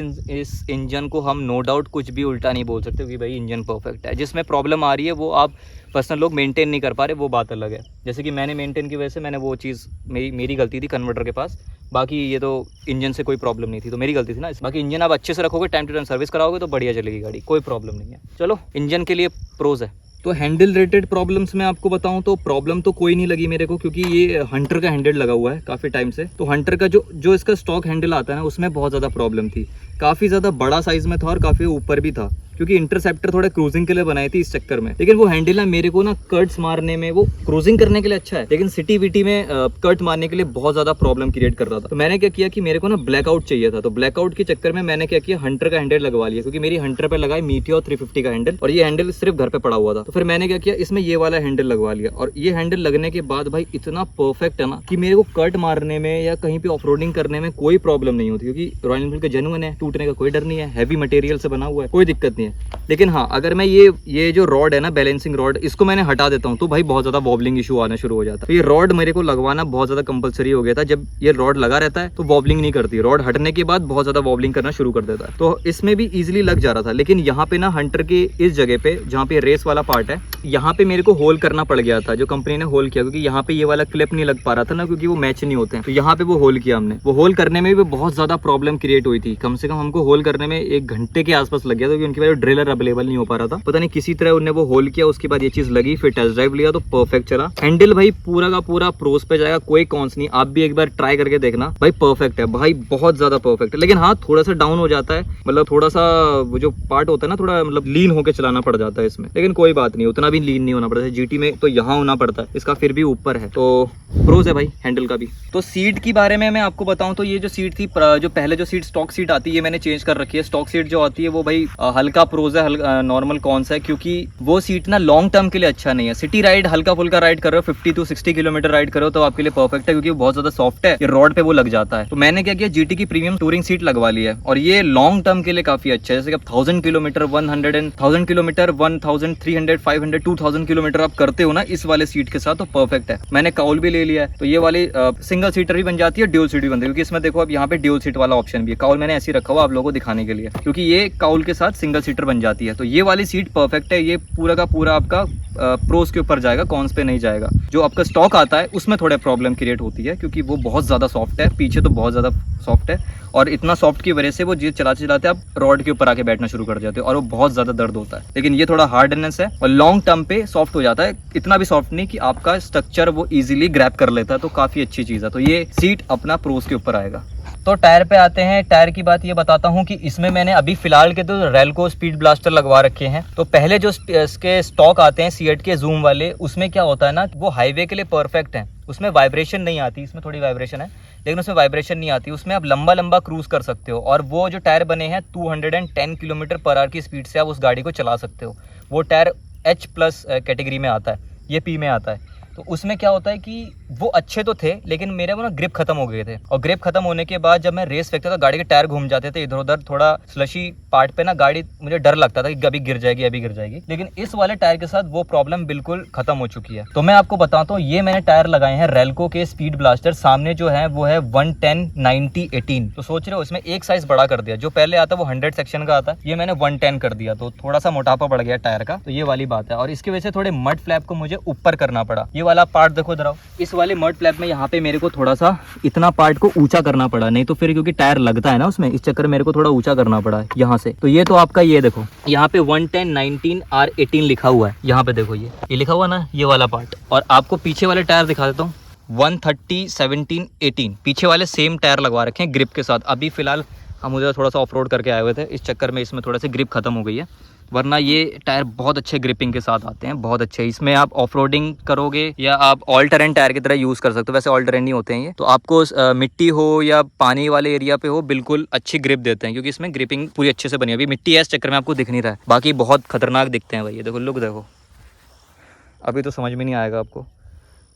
इंजन को हम नो डाउट कुछ भी उल्टा नहीं बोल सकते कि भाई इंजन परफेक्ट है। जिसमें प्रॉब्लम आ रही है वो आप पर्सनल लोग मेंटेन नहीं कर पा रहे, वो बात अलग है। जैसे कि मैंने मेंटेन की वजह से मैंने वो चीज़ मेरी गलती थी कन्वर्टर के पास। बाकी ये तो इंजन से कोई प्रॉब्लम नहीं थी, तो मेरी गलती थी ना। बाकी इंजन आप अच्छे से रखोगे, टाइम टू टाइम सर्विस कराओगे तो बढ़िया चलेगी गाड़ी, कोई प्रॉब्लम नहीं है। चलो इंजन के लिए प्रोज है। तो हैंडल रिलेटेड प्रॉब्लम्स मैं आपको बताऊं तो प्रॉब्लम तो कोई नहीं लगी मेरे को, क्योंकि ये हंटर का हैंडल लगा हुआ है काफ़ी टाइम से। तो हंटर का जो इसका स्टॉक हैंडल आता है ना, उसमें बहुत ज़्यादा प्रॉब्लम थी। काफ़ी ज़्यादा बड़ा साइज़ में था और काफ़ी ऊपर भी था, क्योंकि इंटरसेप्टर थोड़ा क्रूजिंग के लिए बनाई थी इस चक्कर में। लेकिन वो हैंडल ना मेरे को ना कट्स मारने में, वो क्रूजिंग करने के लिए अच्छा है, लेकिन सिटी विटी में कट मारने के लिए बहुत ज़्यादा प्रॉब्लम क्रिएट कर रहा था। तो मैंने क्या किया कि मेरे को ना ब्लैकआउट चाहिए था, तो ब्लैकआउट के चक्कर में मैंने क्या किया, हंटर का हैंडल लगवा लिया, क्योंकि मेरी हंटर पे लगाई मीटियोर 350 का हैंडल, और ये हैंडल सिर्फ घर पे पड़ा हुआ था। तो फिर मैंने क्या किया, इसमें ये वाला हैंडल लगवा लिया। और ये हैंडल लगने के बाद भाई इतना परफेक्ट है ना कि मेरे को कट मारने में या कहीं पे ऑफ रोडिंग करने में कोई प्रॉब्लम नहीं होती, क्योंकि रॉयल एनफील्ड का जेन्युइन है, टूटने का कोई डर नहीं है, हैवी मटेरियल से बना हुआ है, कोई दिक्कत नहीं है। लेकिन हाँ, अगर मैं ये जो रॉड है ना, बैलेंसिंग रॉड, इसको मैंने हटा देता हूँ तो भाई बहुत ज़्यादा वॉबलिंग इशू आना शुरू हो जाता है। तो ये रॉड मेरे को लगवाना बहुत ज़्यादा कंपलसरी हो गया था। जब ये रॉड लगा रहता है तो वॉबलिंग नहीं करती, रॉड हटने के बाद बहुत ज़्यादा वॉबलिंग करना शुरू कर देता है। तो इसमें भी ईजिली लग जा रहा था। लेकिन यहाँ पे ना हंटर के इस जगह पे जहाँ पे रेस वाला पार्ट है, यहाँ पे मेरे को होल करना पड़ गया था, जो कंपनी ने होल किया, क्योंकि यहाँ पे ये वाला क्लिप नहीं लग पा रहा था ना, क्योंकि वो मैच नहीं होते हैं। तो यहाँ पे वो होल किया हमने। वो होल करने में भी बहुत ज़्यादा प्रॉब्लम क्रिएट हुई थी। कम से कम हमको होल करने में 1 घंटे के आसपास लग गया था, क्योंकि उनके पास ड्रिलर अवेलेबल नहीं हो पा रहा था। पता नहीं किसी तरह उन्होंने वो होल किया, उसके बाद ये चीज़ लगी, फिर टेस्ट ड्राइव लिया तो परफेक्ट चला। हैंडल भाई पूरा का पूरा प्रोस पे जाएगा, कोई कॉन्स नहीं। आप भी एक बार ट्राई करके देखना भाई, परफेक्ट है भाई, बहुत ज़्यादा परफेक्ट है। लेकिन हाँ, थोड़ा सा डाउन हो जाता है, मतलब थोड़ा सा वो जो पार्ट होता है ना, थोड़ा मतलब लीन होकर चलाना पड़ जाता है इसमें। लेकिन कोई बात नहीं, उतना भी लीन नहीं होना पड़ता है। जीटी में तो यहाँ होना पड़ता है, इसका फिर भी ऊपर है, तो प्रोज है भाई हैंडल का भी। तो सीट की बारे में मैं आपको बताऊं तो ये जो सीट थी, जो पहले जो सीट स्टॉक सीट आती है, ये मैंने चेंज कर रखी है। स्टॉक सीट जो आती है वो भाई हल्का प्रोज है, नॉर्मल कौन सा है, क्योंकि वो सीट ना लॉन्ग टर्म के लिए अच्छा नहीं है। सिटी राइड, हल्का फुल्का राइड कर रहे हो, 50 to 60 किलोमीटर राइड करो तो आपके लिए परफेक्ट है, क्योंकि वो बहुत ज्यादा सॉफ्ट है, ये रोड पे वो लग जाता है। तो मैंने क्या किया, जीटी की प्रीमियम टूरिंग सीट लगवा ली है, और ये लॉन्ग टर्म के लिए काफी अच्छा है। जैसे कि आप 1000 किलोमीटर, 1000 किलोमीटर, 1300, 500, 2000 किलोमीटर आप करते हो ना इस वाले सीट के साथ, तो परफेक्ट है। मैंने काउल भी ले लिया है, तो ये वाली सिंगल सीटर भी बन जाती है, ड्यूल सीट भी बनती है, क्योंकि इसमें देखो अब यहाँ पे ड्यूल सीट वाला ऑप्शन भी है। काउल मैंने ऐसे रखा हुआ आप लोगों को दिखाने के लिए, क्योंकि ये काउल के साथ सिंगल सीटर बन जाती है। तो ये वाली सीट परफेक्ट है। ये पूरा का पूरा आपका प्रोस के ऊपर जाएगा, कॉन्स पे नहीं जाएगा। जो आपका स्टॉक आता है उसमें थोड़े प्रॉब्लम क्रिएट होती है, क्योंकि वो बहुत ज़्यादा सॉफ्ट है, पीछे तो बहुत ज़्यादा सॉफ्ट है, और इतना सॉफ्ट की वजह से वो जीत चलाते चलाते आप रॉड के ऊपर आके बैठना शुरू कर जाते हो, और वो बहुत ज़्यादा दर्द होता है। लेकिन ये थोड़ा हार्डनेस है और लॉन्ग टर्म पे सॉफ्ट हो जाता है, इतना भी सॉफ्ट नहीं कि आपका स्ट्रक्चर वो ईजिली ग्रैब कर लेता है, तो काफ़ी अच्छी चीज़ है। तो ये सीट अपना प्रोस के ऊपर आएगा। तो टायर पे आते हैं। टायर की बात ये बताता हूँ कि इसमें मैंने अभी फिलहाल के तो रेलको स्पीड ब्लास्टर लगवा रखे हैं। तो पहले जो इसके स्टॉक आते हैं सीएट के जूम वाले, उसमें क्या होता है ना, वो हाईवे के लिए परफेक्ट है, उसमें वाइब्रेशन नहीं आती। इसमें थोड़ी वाइब्रेशन है, लेकिन उसमें वाइब्रेशन नहीं आती, उसमें आप लंबा लंबा क्रूज कर सकते हो। और वो जो टायर बने हैं 210 किलोमीटर पर आवर की स्पीड से आप उस गाड़ी को चला सकते हो। वो टायर H+ कैटेगरी में आता है, ये P में आता है। तो उसमें क्या होता है कि वो अच्छे तो थे, लेकिन मेरे वो ना ग्रिप खत्म हो गए थे, और ग्रिप खत्म होने के बाद जब मैं रेस फेंकता था, गाड़ी के टायर घूम जाते थे इधर उधर, थोड़ा स्लशी पार्ट पे ना गाड़ी, मुझे डर लगता था कि अभी गिर जाएगी अभी गिर जाएगी। लेकिन इस वाले टायर के साथ वो प्रॉब्लम बिल्कुल खत्म हो चुकी है। तो मैं आपको बताता हूँ, ये मैंने टायर लगाए हैं रेलको के स्पीड ब्लास्टर। सामने जो है वो है 110, 90, 18। तो सोच रहे हो इसमें एक साइज बड़ा कर दिया, जो पहले आता वो 100 सेक्शन का आता, ये मैंने 110 कर दिया, तो थोड़ा सा मोटापा बढ़ गया टायर का, तो ये वाली बात है। और इसकी वजह से थोड़े मड फ्लैप को मुझे ऊपर करना पड़ा। ये वाला पार्ट देखो इधर आओ, इस वाले मड फ्लैप में यहाँ पे मेरे को थोड़ा सा इतना पार्ट को ऊंचा करना पड़ा, नहीं तो फिर क्योंकि टायर लगता है ना उसमें, इस चक्कर मेरे को थोड़ा ऊंचा करना पड़ा है यहाँ से। तो ये तो आपका ये देखो, यहाँ पे 110, 19, R18 लिखा हुआ है, यहाँ पे देखो ये लिखा हुआ ना, ये वाला पार्ट। और आपको पीछे वाले टायर दिखा देता हूँ, 130, 17, 18 पीछे वाले सेम टायर लगवा रखे हैं ग्रिप के साथ। अभी फिलहाल हम उधर थोड़ा सा ऑफ रोड करके आए हुए थे, इस चक्कर में इसमें थोड़ा सा ग्रिप खत्म हो गई है, वरना ये टायर बहुत अच्छे ग्रिपिंग के साथ आते हैं, बहुत अच्छे। इसमें आप ऑफ रोडिंग करोगे या आप ऑल टेरेन टायर की तरह यूज़ कर सकते हो। वैसे ऑल टेरेन नहीं होते हैं ये, तो आपको मिट्टी हो या पानी वाले एरिया पे हो, बिल्कुल अच्छी ग्रिप देते हैं, क्योंकि इसमें ग्रिपिंग पूरी अच्छे से बनी है। अभी मिट्टी है इस चक्कर में आपको दिख नहीं रहा है, बाकी बहुत खतरनाक दिखते हैं भाई। ये देखो लुक देखो, अभी तो समझ में नहीं आएगा आपको,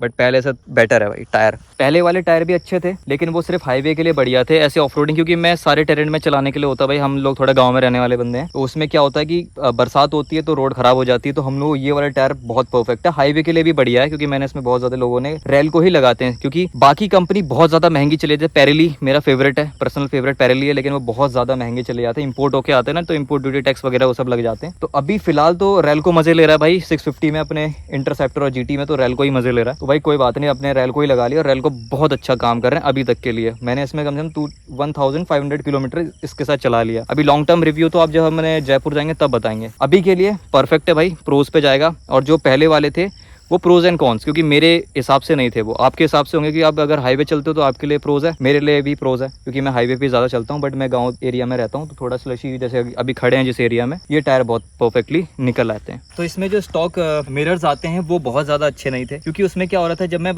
बट पहले से बेटर है भाई। टायर पहले वाले टायर भी अच्छे थे, लेकिन वो सिर्फ हाईवे के लिए बढ़िया थे, ऐसे ऑफ रोडिंग, क्योंकि मैं सारे टेरेन में चलाने के लिए होता है भाई। हम लोग थोड़ा गाँव में रहने वाले बंदे हैं, तो उसमें क्या होता है कि बरसात होती है तो रोड खराब हो जाती है, तो हम लोग ये वाला टायर बहुत परफेक्ट है। हाईवे के लिए भी बढ़िया है, क्योंकि मैंने इसमें बहुत ज्यादा लोगों ने रेल को ही लगाते हैं, क्योंकि बाकी कंपनी बहुत ज्यादा महंगी चले जाते। पेरेली मेरा फेवरेट है, पर्सनल फेवरेट पेरेली है, लेकिन वो बहुत ज्यादा महंगे चले जाते हैं। इंपोर्ट होके आते हैं ना, तो इंपोर्ट ड्यूटी टैक्स वगैरह वो सब लग जाते हैं। तो अभी फिलहाल तो रेल को मजे ले रहा है भाई 650 में, अपने इंटरसेप्टर और जीटी में तो रेल को ही मजे ले रहा है। तो भाई कोई बात नहीं, अपने रेल को ही लगा लिया, और रेल को बहुत अच्छा काम कर रहे हैं अभी तक के लिए। मैंने इसमें कम से कम 1500 किलोमीटर इसके साथ चला लिया। अभी लॉन्ग टर्म रिव्यू तो आप जब हमने जयपुर जाएंगे तब बताएंगे। अभी के लिए परफेक्ट है भाई, प्रोज पे जाएगा। और जो पहले वाले थे वो प्रोज एंड कॉन्स, क्योंकि मेरे हिसाब से नहीं थे, वो आपके हिसाब से होंगे कि आप अगर हाईवे चलते हो तो आपके लिए प्रोज है, मेरे लिए भी प्रोज है, क्योंकि मैं हाईवे पे ज़्यादा चलता हूँ। बट मैं गांव एरिया में रहता हूँ, तो थोड़ा स्लशी जैसे अभी खड़े हैं जिस एरिया में, ये टायर बहुत परफेक्टली निकल आते हैं। तो इसमें जो स्टॉक मिरर्स आते हैं वो बहुत ज़्यादा अच्छे नहीं थे, क्योंकि उसमें क्या हो रहा था, जब मैं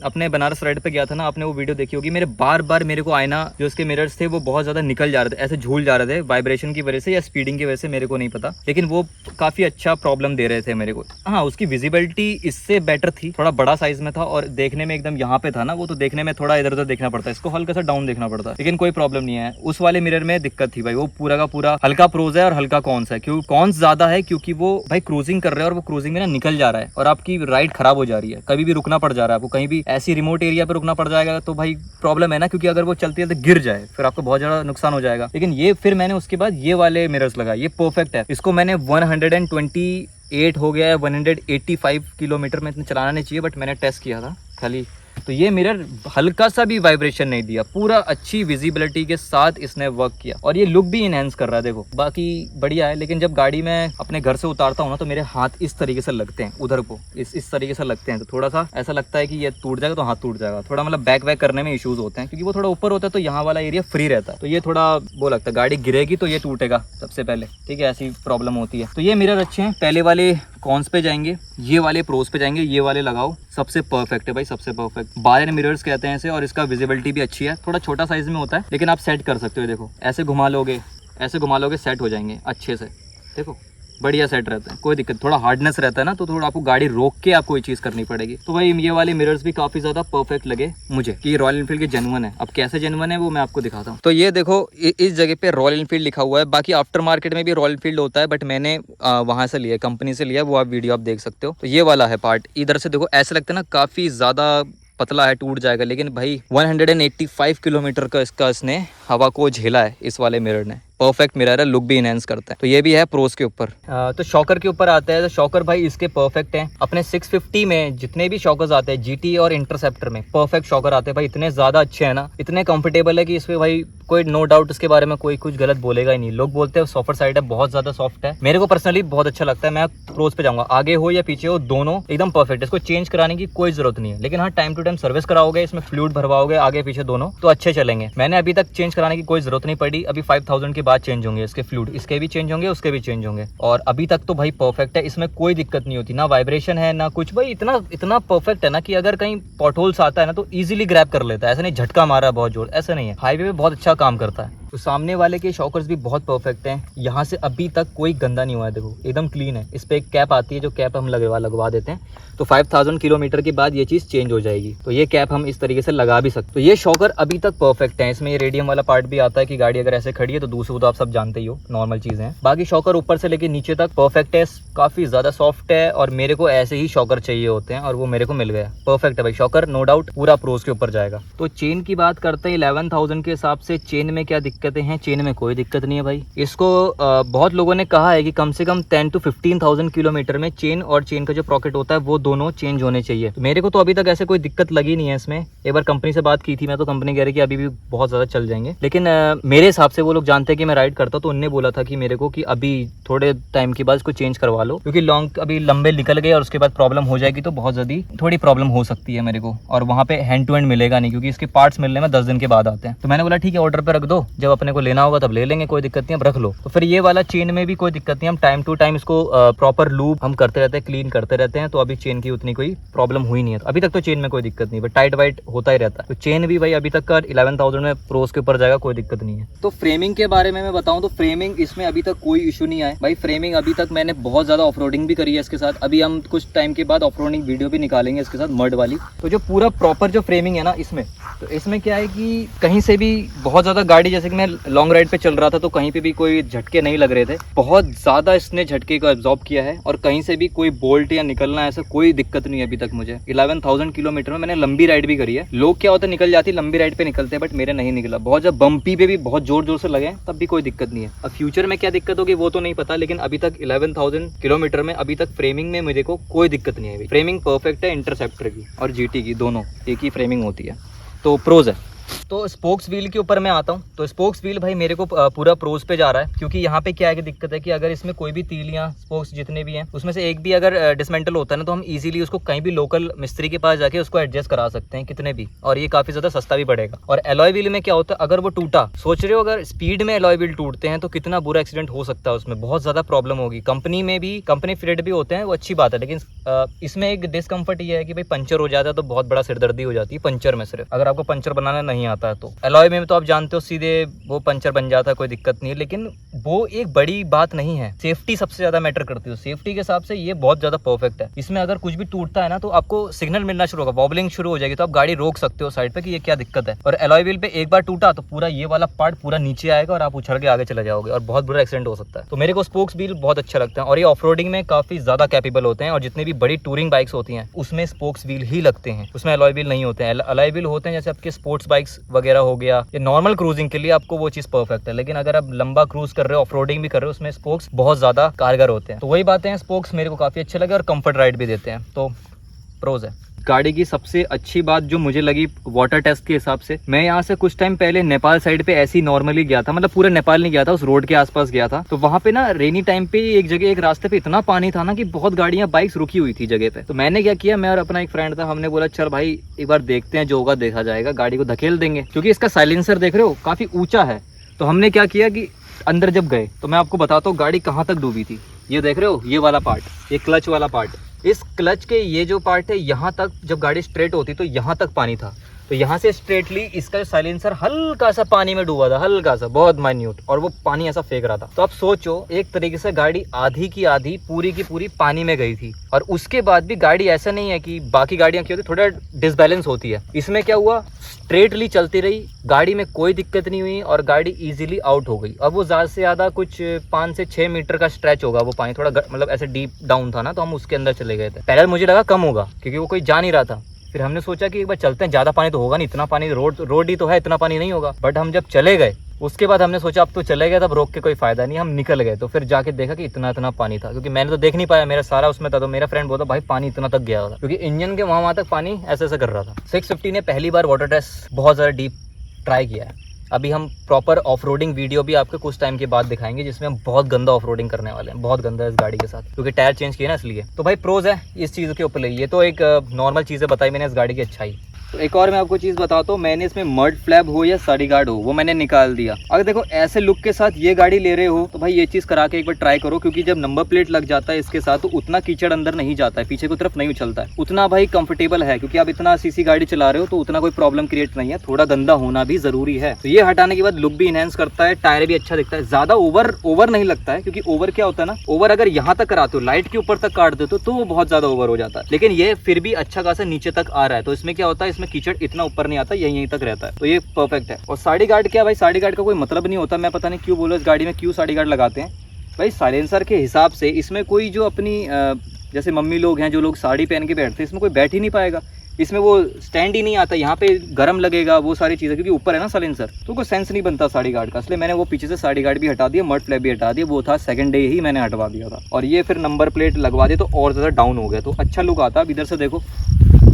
अपने बनारस राइड पर गया था ना, आपने वो वीडियो देखी होगी, मेरे बार बार मेरे को आईना जो उसके मिरर्स थे वो बहुत ज़्यादा निकल जा रहे थे, ऐसे झूल जा रहे थे, वाइब्रेशन की वजह से या स्पीडिंग की वजह से, मेरे को नहीं पता, लेकिन वो काफ़ी अच्छा प्रॉब्लम दे रहे थे मेरे को। हाँ, उसकी विजिबिलिटी इससे बेटर थी, थोड़ा बड़ा साइज में था, और देखने में एकदम यहाँ पे था ना वो, तो देखने में थोड़ा इधर उधर देखना पड़ता है, इसको हल्का सा डाउन देखना पड़ता है, लेकिन कोई प्रॉब्लम नहीं है। उस वाले मिरर में दिक्कत थी भाई, वो पूरा का पूरा हल्का प्रोज है और हल्का कॉन्स है। क्यों कॉन्स ज्यादा है? क्योंकि वो भाई क्रूजिंग कर रहे हैं और वो क्रूजिंग में ना निकल जा रहा है, और आपकी राइड खराब हो जा रही है, कभी भी रुकना पड़ जा रहा है आपको, कहीं भी ऐसी रिमोट एरिया पे रुकना पड़ जाएगा तो भाई प्रॉब्लम है ना, क्योंकि अगर वो चलती है तो गिर जाए फिर आपको बहुत ज्यादा नुकसान हो जाएगा। लेकिन ये फिर मैंने उसके बाद ये वाले मिरर्स लगाए, ये परफेक्ट है। इसको मैंने 128 हो गया है, 185 किलोमीटर में इतना चलाना नहीं चाहिए, बट मैंने टेस्ट किया था खाली, तो ये मिरर हल्का सा भी वाइब्रेशन नहीं दिया, पूरा अच्छी विजिबिलिटी के साथ इसने वर्क किया, और ये लुक भी इनहेंस कर रहा है। देखो बाकी बढ़िया है, लेकिन जब गाड़ी में अपने घर से उतारता हूँ ना, तो मेरे हाथ इस तरीके से लगते हैं, उधर को इस तरीके से लगते हैं, तो थोड़ा सा ऐसा लगता है कि ये टूट जाएगा तो हाथ टूट जाएगा, थोड़ा मतलब बैक वैक करने में इश्यूज होते हैं, क्योंकि वो थोड़ा ऊपर होता है तो यहाँ वाला एरिया फ्री रहता है, तो ये थोड़ा वो लगता है गाड़ी गिरेगी तो ये टूटेगा सबसे पहले, ठीक है, ऐसी प्रॉब्लम होती है। तो ये मिरर अच्छे हैं, पहले वाले कॉन्स पे जाएंगे, ये वाले प्रोज पे जाएंगे, ये वाले लगाओ, सबसे परफेक्ट है भाई, सबसे परफेक्ट। बारन मिरर्स कहते हैं इसे, और इसका विजिबिलिटी भी अच्छी है, थोड़ा छोटा साइज में होता है, लेकिन आप सेट कर सकते हो। देखो ऐसे घुमा लोगे, ऐसे घुमा लोगे, सेट हो जाएंगे अच्छे से, देखो बढ़िया सेट रहता है, कोई दिक्कत। थोड़ा हार्डनेस रहता है ना, तो थोड़ा आपको गाड़ी रोक के आपको कोई चीज़ करनी पड़ेगी। तो भाई ये वाले मिरर्स भी काफ़ी ज़्यादा परफेक्ट लगे मुझे, कि ये रॉयल एनफील्ड के जेन्युइन है। अब कैसे जेन्युइन है वो मैं आपको दिखाता हूँ। तो ये देखो इस जगह पे रॉयल एनफील्ड लिखा हुआ है, बाकी आफ्टर मार्केट में भी रॉयल एनफील्ड होता है, बट मैंने वहाँ से लिया, कंपनी से लिया, वो आप वीडियो आप देख सकते हो। तो ये वाला है पार्ट, इधर से देखो ऐसा लगता है ना काफ़ी ज़्यादा पतला है, टूट जाएगा, लेकिन भाई 185 किलोमीटर का इसने हवा को झेला है इस वाले मिरर ने। परफेक्ट मिरर है, लुक भी इनहेंस करता है। तो ये भी है प्रोज के ऊपर। तो शॉकर के ऊपर आता है, तो शॉकर भाई इसके परफेक्ट हैं। अपने 650 में जितने भी शॉकर्स आते हैं, जीटी और इंटरसेप्टर में परफेक्ट शॉकर आते हैं भाई, इतने ज्यादा अच्छे हैं ना, इतने कंफर्टेबल है कि इसमें भाई कोई नो डाउट इसके बारे में कोई कुछ गलत बोलेगा ही नहीं। लोग बोलते हैं सॉफ्ट साइड है, बहुत ज्यादा सॉफ्ट है, मेरे को पर्सनली बहुत अच्छा लगता है। मैं प्रोज पे जाऊंगा, आगे हो या पीछे हो, दोनों एकदम परफेक्ट है, इसको चेंज कराने की कोई जरूरत नहीं है। लेकिन हाँ, टाइम टू टाइम सर्विस कराओगे, इसमें फ्लूइड भरवाओगे आगे पीछे दोनों, तो अच्छे चलेंगे। मैंने अभी तक चेंज कराने की कोई जरूरत नहीं पड़ी, अभी 5000 के बाद चेंज होंगे इसके फ्लूइड, इसके भी चेंज होंगे, उसके भी चेंज होंगे, और अभी तक तो भाई परफेक्ट है, इसमें कोई दिक्कत नहीं होती, ना वाइब्रेशन है ना कुछ। भाई इतना परफेक्ट है ना कि अगर कहीं पॉटहोल्स आता है ना तो इजीली ग्रैब कर लेता है, ऐसा नहीं झटका मारा बहुत जोर, ऐसा नहीं है। हाईवे पे बहुत अच्छा काम करता है। तो सामने वाले के शॉकर्स भी बहुत परफेक्ट हैं, यहाँ से अभी तक कोई गंदा नहीं हुआ है, देखो एकदम क्लीन है। इस पे एक कैप आती है, जो कैप हम लगवा देते हैं, तो 5000 किलोमीटर के बाद ये चीज़ चेंज हो जाएगी, तो ये कैप हम इस तरीके से लगा भी सकते। तो ये शॉकर अभी तक परफेक्ट है। इसमें ये रेडियम वाला पार्ट भी आता है कि गाड़ी अगर ऐसे खड़ी है तो दूसरे, तो आप सब जानते ही हो, नॉर्मल चीज़ें हैं। बाकी शॉकर ऊपर से लेके नीचे तक परफेक्ट है, काफ़ी ज़्यादा सॉफ्ट है, और मेरे को ऐसे ही शॉकर चाहिए होते हैं, और वो मेरे को मिल गया। परफेक्ट है भाई शॉकर, नो डाउट पूरा प्रोज के ऊपर जाएगा। तो चेन की बात करते हैं 11000 के हिसाब से, चेन में क्या दिक्कतें हैं? चेन में कोई दिक्कत नहीं है भाई। इसको बहुत लोगों ने कहा है कि कम से कम 10 to 15,000 किलोमीटर में चेन और चेन का जो प्रॉकेट होता है वो दोनों चेंज होने चाहिए। तो मेरे को तो अभी तक ऐसे कोई दिक्कत लगी नहीं है इसमें। एक बार कंपनी से बात की थी मैं, तो कंपनी कह रही कि अभी भी बहुत ज़्यादा चल जाएंगे, लेकिन मेरे हिसाब से वो लोग जानते हैं कि मैं राइड करता हूँ, तो उनने बोला था कि मेरे को कि अभी थोड़े टाइम के बाद इसको चेंज करवा लो, क्योंकि लॉन्ग अभी लंबे निकल गए और उसके बाद प्रॉब्लम हो जाएगी, तो बहुत जल्दी थोड़ी प्रॉब्लम हो सकती है मेरे को, और वहाँ पे हैंड टू हैंड मिलेगा नहीं, क्योंकि इसके पार्ट्स मिलने में 10 दिन के बाद आते हैं। तो मैंने बोला ठीक है ऑर्डर पर रख दो, जब अपने को लेना होगा तब ले लेंगे, कोई दिक्कत नहीं, अब रख लो। तो फिर ये वाला चेन में भी कोई दिक्कत नहीं, हम टाइम टू टाइम इसको प्रॉपर लूप हम करते रहते हैं, क्लीन करते रहते हैं, तो अभी चेन की उतनी कोई प्रॉब्लम हुई नहीं है। तो अभी तक तो चेन में कोई दिक्कत नहीं, बट टाइट वाइट होता ही रहता है। तो चेन भी भाई अभी तक का 11,000 में प्रोस के ऊपर जाएगा, कोई दिक्कत नहीं है। तो फ्रेमिंग के बारे में मैं बताऊं तो फ्रेमिंग इसमें अभी तक कोई इशू नहीं आया भाई। फ्रेमिंग अभी तक मैंने बहुत ज़्यादा ऑफरोडिंग भी करी है इसके साथ, अभी हम कुछ टाइम के बाद ऑफरोडिंग वीडियो भी निकालेंगे इसके साथ मड वाली। तो जो पूरा प्रॉपर जो फ्रेमिंग है ना इसमें, तो इसमें क्या है कि कहीं से भी बहुत ज़्यादा गाड़ी, जैसे कि मैं लॉन्ग राइड पे चल रहा था तो कहीं पे भी कोई झटके नहीं लग रहे थे, बहुत ज़्यादा इसने झटके को एब्जॉर्ब किया है, और कहीं से भी कोई बोल्ट या निकलना ऐसा कोई दिक्कत नहीं है अभी तक मुझे। 11,000 किलोमीटर में मैंने लंबी राइड भी करी है। लोग क्या होता है निकल जाती लंबी राइड पे निकलते हैं, बट मेरे नहीं निकला। बहुत जब बम्पी पे भी बहुत जोर जोर से लगे तब भी कोई दिक्कत नहीं है। अब फ्यूचर में क्या दिक्कत होगी वो तो नहीं पता, लेकिन अभी तक 11,000 किलोमीटर में अभी तक फ्रेमिंग में मुझे को कोई दिक्कत नहीं है। फ्रेमिंग परफेक्ट है, इंटरसेप्टर की और जीटी की दोनों एक ही फ्रेमिंग होती है, तो प्रोज है। तो स्पोक्स व्हील के ऊपर मैं आता हूँ। तो स्पोक्स व्हील भाई मेरे को पूरा प्रोज पे जा रहा है, क्योंकि यहाँ पे क्या है कि दिक्कत है कि अगर इसमें कोई भी तीलियाँ स्पोक्स जितने भी हैं उसमें से एक भी अगर डिसमेंटल होता है ना, तो हम इजीली उसको कहीं भी लोकल मिस्त्री के पास जाके उसको एडजस्ट करा सकते हैं कितने भी, और ये काफ़ी ज़्यादा सस्ता भी पड़ेगा। और एलॉय व्हील में क्या होता है, अगर वो टूटा, सोच रहे हो अगर स्पीड में एलॉय व्हील टूटते हैं तो कितना बुरा एक्सीडेंट हो सकता है, उसमें बहुत ज़्यादा प्रॉब्लम होगी। कंपनी में भी कंपनी फिटेड भी होते हैं, वो अच्छी बात है, लेकिन इसमें एक डिस्कम्फर्ट ये है कि भाई पंचर हो जाता है तो बहुत बड़ा सिरदर्दी हो जाती है पंचर में, सिर्फ अगर आपको पंचर बनाना नहीं आता है तो। एलॉय में तो आप जानते हो सीधे वो पंचर बन जाता है, कोई दिक्कत नहीं है, लेकिन वो एक बड़ी बात नहीं है। सेफ्टी सबसे ज्यादा मैटर करती है, सेफ्टी के हिसाब से ये बहुत ज्यादा परफेक्ट है। इसमें अगर कुछ भी टूटता है ना तो आपको सिग्नल मिलना शुरू होगा, वॉबलिंग शुरू हो जाएगी, तो आप गाड़ी रोक सकते हो साइड पे कि ये क्या दिक्कत है। और एलॉय व्हील पे एक बार टूटा तो पूरा ये वाला पार्ट पूरा नीचे आएगा और आप उछल के आगे चले जाओगे और बहुत बुरा एक्सीडेंट हो सकता है। तो मेरे को स्पोक्स व्हील बहुत अच्छा लगता है, और ये ऑफरोडिंग में काफी ज्यादा कैपेबल होते हैं, और जितनी भी बड़ी टूरिंग बाइक्स होती हैं उसमें स्पोक्स व्हील ही लगते हैं, उसमें एलॉय व्हील नहीं होते हैं। एलॉय व्हील होते हैं जैसे आपके स्पोर्ट्स बाइक्स वगैरह हो गया, ये नॉर्मल क्रूजिंग के लिए आपको वो चीज परफेक्ट है, लेकिन अगर आप लंबा क्रूज कर रहे हो, ऑफरोडिंग भी कर रहे हो, उसमें स्पोक्स बहुत ज्यादा कारगर होते हैं। तो वही बातें हैं, स्पोक्स मेरे को काफी अच्छे लगे और कंफर्ट राइड भी देते हैं, तो प्रोज है। गाड़ी की सबसे अच्छी बात जो मुझे लगी वाटर टेस्ट के हिसाब से, मैं यहाँ से कुछ टाइम पहले नेपाल साइड पे ऐसे ही नॉर्मली गया था, मतलब पूरा नेपाल नहीं गया था, उस रोड के आसपास गया था। तो वहाँ पे ना रेनी टाइम पे एक जगह एक रास्ते पे इतना पानी था ना कि बहुत गाड़ियां बाइक्स रुकी हुई थी जगह पे। तो मैंने क्या किया, मैं और अपना एक फ्रेंड था, हमने बोला चल भाई एक बार देखते हैं, जो होगा देखा जाएगा, गाड़ी को धकेल देंगे, क्योंकि इसका साइलेंसर देख रहे हो काफी ऊंचा है। तो हमने क्या किया कि अंदर जब गए तो मैं आपको बताता हूँ गाड़ी कहाँ तक डूबी थी। ये देख रहे हो ये वाला पार्ट, ये क्लच वाला पार्ट, इस क्लच के ये जो पार्ट है यहाँ तक, जब गाड़ी स्ट्रेट होती तो यहाँ तक पानी था। तो यहाँ से स्ट्रेटली इसका साइलेंसर हल्का सा पानी में डूबा था, हल्का सा, बहुत माइन्यूट, और वो पानी ऐसा फेंक रहा था। तो आप सोचो एक तरीके से गाड़ी आधी की आधी पूरी की पूरी पानी में गई थी, और उसके बाद भी गाड़ी ऐसा नहीं है कि बाकी गाड़ियां क्या होती थोड़ा डिसबैलेंस होती है, इसमें क्या हुआ स्ट्रेटली चलती रही, गाड़ी में कोई दिक्कत नहीं हुई और गाड़ी इजीली आउट हो गई। अब वो ज़्यादा से ज़्यादा कुछ 5 से 6 मीटर का स्ट्रेच होगा, वो पानी थोड़ा मतलब ऐसे डीप डाउन था ना, तो हम उसके अंदर चले गए थे। पहले मुझे लगा कम होगा क्योंकि वो कोई जा नहीं रहा था, फिर हमने सोचा कि एक बार चलते हैं, ज़्यादा पानी तो होगा नहीं, इतना पानी रोड ही तो है, इतना पानी नहीं होगा। बट हम जब चले गए उसके बाद हमने सोचा अब तो चले गए, तब रोक के कोई फायदा नहीं, हम निकल गए। तो फिर जाके देखा कि इतना पानी था, क्योंकि मैंने तो देख नहीं पाया, मेरा सारा उसमें था। तो मेरा फ्रेंड बोलता भाई पानी इतना तक गया होगा, क्योंकि इंजन के वहाँ तक पानी ऐसे कर रहा था। 650 ने पहली बार वाटर टेस्ट बहुत ज़्यादा डीप ट्राई किया है। अभी हम प्रॉपर ऑफरोडिंग वीडियो भी आपको कुछ टाइम के बाद दिखाएंगे, जिसमें हम बहुत गंदा ऑफरोडिंग करने वाले हैं, बहुत गंदा इस गाड़ी के साथ, क्योंकि टायर चेंज किए ना इसलिए। तो भाई प्रोज है इस चीज़ के ऊपर। ये तो एक नॉर्मल चीज़ें बताई मैंने इस गाड़ी की अच्छाई। तो एक और मैं आपको चीज़ बताता हूँ, मैंने इसमें मड फ्लैप हो या साड़ी गार्ड हो वो मैंने निकाल दिया। अगर देखो ऐसे लुक के साथ ये गाड़ी ले रहे हो तो भाई ये चीज़ करा के एक बार ट्राई करो, क्योंकि जब नंबर प्लेट लग जाता है इसके साथ तो उतना कीचड़ अंदर नहीं जाता है, पीछे की तरफ नहीं उछलता है उतना, भाई कंफर्टेबल है, क्योंकि आप इतना सीसी गाड़ी चला रहे हो तो उतना कोई प्रॉब्लम क्रिएट नहीं है। थोड़ा गंदा होना भी जरूरी है, तो ये हटाने के बाद लुक भी इनहेंस करता है, टायर भी अच्छा दिखता है, ज्यादा ओवर नहीं लगता है, क्योंकि ओवर क्या होता है ना, ओवर अगर यहाँ तक कराते हो, लाइट के ऊपर तक काट देते हो तो वो बहुत ज्यादा ओवर हो जाता है, लेकिन ये फिर भी अच्छा खासा नीचे तक आ रहा है। तो इसमें क्या होता है, इसमें कीचड़ इतना ऊपर नहीं आता, यहीं तक रहता है, तो ये परफेक्ट है। और साड़ी गार्ड क्या भाई, साड़ी गार्ड का कोई मतलब नहीं होता, मैं पता नहीं क्यों बोलो इस गाड़ी में क्यों साड़ी गार्ड लगाते हैं भाई। साइलेंसर के हिसाब से इसमें कोई जो अपनी जैसे मम्मी लोग हैं जो लोग साड़ी पहन के बैठते हैं, इसमें कोई बैठ ही नहीं पाएगा, इसमें वो स्टैंड ही नहीं आता, यहाँ पे गर्म लगेगा, वो सारी चीज़ें, क्योंकि ऊपर है ना साइलेंसर, तो कोई सेंस नहीं बनता साड़ी गार्ड का। इसलिए मैंने वो पीछे से साड़ी गार्ड भी हटा दिया, मड फ्लैप भी हटा दिया, वो था सेकंड डे ही मैंने हटवा दिया था। और ये फिर नंबर प्लेट लगवा दिया तो और ज़्यादा डाउन हो गया, तो अच्छा लुक आता है। अब इधर से देखो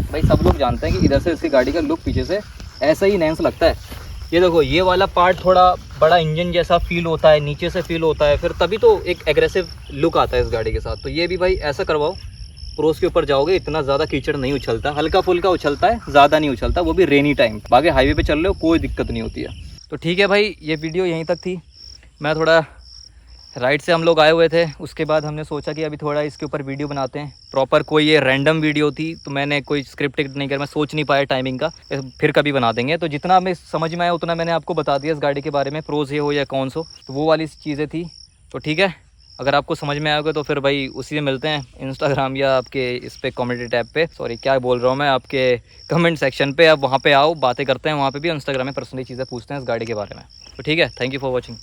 भाई, सब लोग जानते हैं कि इधर से इसकी गाड़ी का लुक पीछे से ऐसा ही इनहेंस लगता है। ये देखो ये वाला पार्ट थोड़ा बड़ा इंजन जैसा फील होता है, नीचे से फील होता है, फिर तभी तो एक एग्रेसिव लुक आता है इस गाड़ी के साथ। तो ये भी भाई ऐसा करवाओ, प्रोस के ऊपर जाओगे इतना ज़्यादा कीचड़ नहीं उछलता, हल्का फुल्का उछलता है, ज़्यादा नहीं उछलता, वो भी रेनी टाइम। बाकी हाईवे पे चल रहे हो कोई दिक्कत नहीं होती है। तो ठीक है भाई, ये वीडियो यहीं तक थी। मैं थोड़ा राइड से हम लोग आए हुए थे, उसके बाद हमने सोचा कि अभी थोड़ा इसके ऊपर वीडियो बनाते हैं प्रॉपर। कोई ये रैंडम वीडियो थी तो मैंने कोई स्क्रिप्ट नहीं कर, मैं सोच नहीं पाया टाइमिंग का, फिर कभी बना देंगे। तो जितना हमें समझ में आया उतना मैंने आपको बता दिया इस गाड़ी के बारे में, प्रोज ये हो या कौन सो, तो वो वाली चीज़ें थी। तो ठीक है, अगर आपको समझ में आएगा तो फिर भाई उसी से मिलते हैं इंस्टाग्राम या आपके इस पे कम्युनिटी टैब पे, सॉरी क्या बोल रहा हूँ मैं, आपके कमेंट सेक्शन पे। आप वहाँ पे आओ, बातें करते हैं वहाँ पे भी, इंस्टाग्राम में पर्सनली चीज़ें पूछते हैं इस गाड़ी के बारे में। तो ठीक है, थैंक यू फॉर वॉचिंग।